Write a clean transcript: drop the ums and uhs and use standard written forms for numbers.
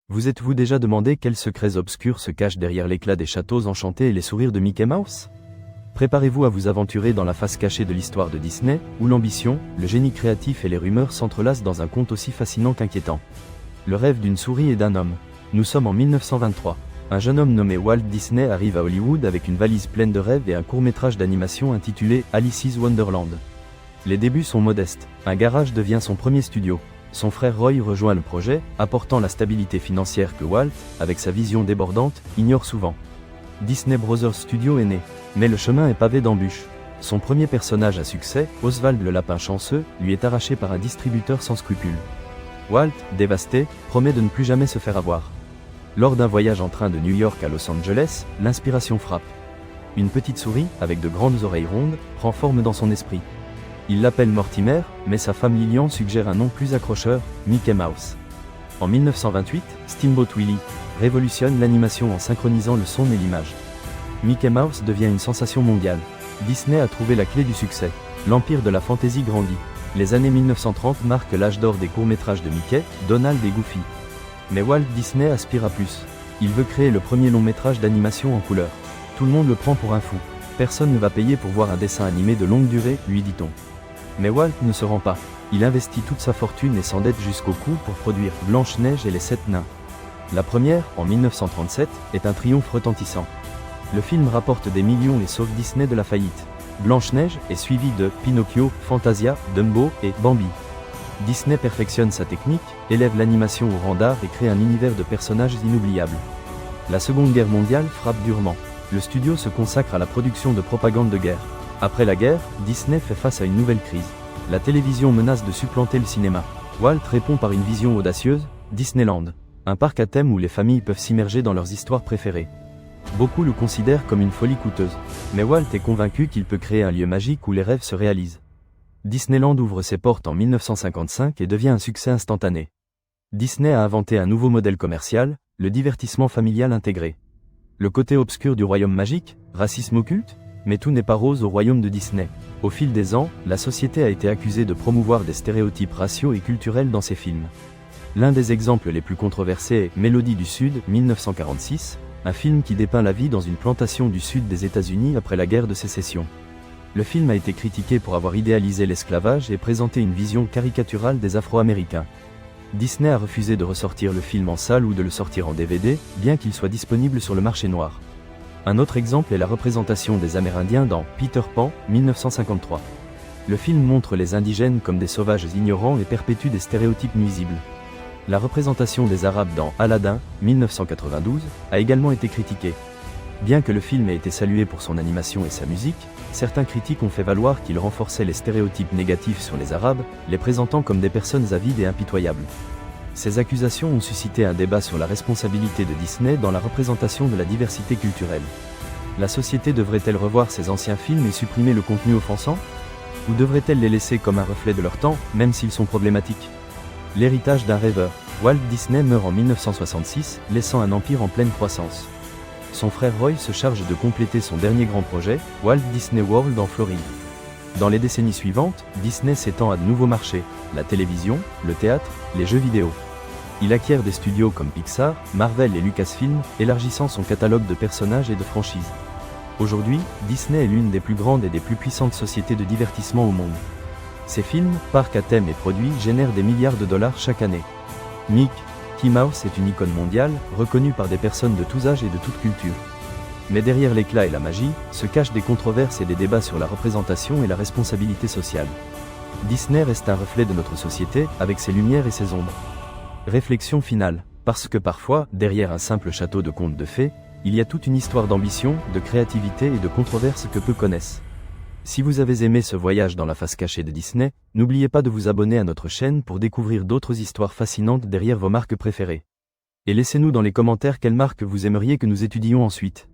Vous êtes-vous déjà demandé quels secrets obscurs se cachent derrière l'éclat des châteaux enchantés et les sourires de Mickey Mouse? Préparez-vous à vous aventurer dans la face cachée de l'histoire de Disney, où l'ambition, le génie créatif et les rumeurs s'entrelacent dans un conte aussi fascinant qu'inquiétant. Le rêve d'une souris et d'un homme. Nous sommes en 1923. Un jeune homme nommé Walt Disney arrive à Hollywood avec une valise pleine de rêves et un court-métrage d'animation intitulé Alice's Wonderland. Les débuts sont modestes. Un garage devient son premier studio. Son frère Roy rejoint le projet, apportant la stabilité financière que Walt, avec sa vision débordante, ignore souvent. Disney Brothers Studio est né. Mais le chemin est pavé d'embûches. Son premier personnage à succès, Oswald le lapin chanceux, lui est arraché par un distributeur sans scrupules. Walt, dévasté, promet de ne plus jamais se faire avoir. Lors d'un voyage en train de New York à Los Angeles, l'inspiration frappe. Une petite souris, avec de grandes oreilles rondes, prend forme dans son esprit. Il l'appelle Mortimer, mais sa femme Lillian suggère un nom plus accrocheur, Mickey Mouse. En 1928, Steamboat Willie révolutionne l'animation en synchronisant le son et l'image. Mickey Mouse devient une sensation mondiale. Disney a trouvé la clé du succès. L'empire de la fantaisie grandit. Les années 1930 marquent l'âge d'or des courts-métrages de Mickey, Donald et Goofy. Mais Walt Disney aspire à plus. Il veut créer le premier long-métrage d'animation en couleur. Tout le monde le prend pour un fou. Personne ne va payer pour voir un dessin animé de longue durée, lui dit-on. Mais Walt ne se rend pas. Il investit toute sa fortune et s'endette jusqu'au cou pour produire Blanche-Neige et les 7 nains. La première, en 1937, est un triomphe retentissant. Le film rapporte des millions et sauve Disney de la faillite. Blanche-Neige est suivie de Pinocchio, Fantasia, Dumbo et Bambi. Disney perfectionne sa technique, élève l'animation au rang d'art et crée un univers de personnages inoubliables. La Seconde Guerre mondiale frappe durement. Le studio se consacre à la production de propagande de guerre. Après la guerre, Disney fait face à une nouvelle crise. La télévision menace de supplanter le cinéma. Walt répond par une vision audacieuse, Disneyland. Un parc à thème où les familles peuvent s'immerger dans leurs histoires préférées. Beaucoup le considèrent comme une folie coûteuse. Mais Walt est convaincu qu'il peut créer un lieu magique où les rêves se réalisent. Disneyland ouvre ses portes en 1955 et devient un succès instantané. Disney a inventé un nouveau modèle commercial, le divertissement familial intégré. Le côté obscur du royaume magique, racisme occulte? Mais tout n'est pas rose au royaume de Disney. Au fil des ans, la société a été accusée de promouvoir des stéréotypes raciaux et culturels dans ses films. L'un des exemples les plus controversés est Mélodie du Sud, 1946, un film qui dépeint la vie dans une plantation du sud des États-Unis après la guerre de sécession. Le film a été critiqué pour avoir idéalisé l'esclavage et présenté une vision caricaturale des Afro-Américains. Disney a refusé de ressortir le film en salle ou de le sortir en DVD, bien qu'il soit disponible sur le marché noir. Un autre exemple est la représentation des Amérindiens dans Peter Pan, 1953. Le film montre les indigènes comme des sauvages ignorants et perpétue des stéréotypes nuisibles. La représentation des Arabes dans Aladdin, 1992, a également été critiquée. Bien que le film ait été salué pour son animation et sa musique, certains critiques ont fait valoir qu'il renforçait les stéréotypes négatifs sur les Arabes, les présentant comme des personnes avides et impitoyables. Ces accusations ont suscité un débat sur la responsabilité de Disney dans la représentation de la diversité culturelle. La société devrait-elle revoir ses anciens films et supprimer le contenu offensant? Ou devrait-elle les laisser comme un reflet de leur temps, même s'ils sont problématiques? L'héritage d'un rêveur. Walt Disney meurt en 1966, laissant un empire en pleine croissance. Son frère Roy se charge de compléter son dernier grand projet, Walt Disney World en Floride. Dans les décennies suivantes, Disney s'étend à de nouveaux marchés, la télévision, le théâtre, les jeux vidéo. Il acquiert des studios comme Pixar, Marvel et Lucasfilm, élargissant son catalogue de personnages et de franchises. Aujourd'hui, Disney est l'une des plus grandes et des plus puissantes sociétés de divertissement au monde. Ses films, parcs à thème et produits génèrent des milliards de dollars chaque année. Mickey Mouse est une icône mondiale, reconnue par des personnes de tous âges et de toutes cultures. Mais derrière l'éclat et la magie, se cachent des controverses et des débats sur la représentation et la responsabilité sociale. Disney reste un reflet de notre société, avec ses lumières et ses ombres. Réflexion finale. Parce que parfois, derrière un simple château de contes de fées, il y a toute une histoire d'ambition, de créativité et de controverses que peu connaissent. Si vous avez aimé ce voyage dans la face cachée de Disney, n'oubliez pas de vous abonner à notre chaîne pour découvrir d'autres histoires fascinantes derrière vos marques préférées. Et laissez-nous dans les commentaires quelles marques vous aimeriez que nous étudions ensuite.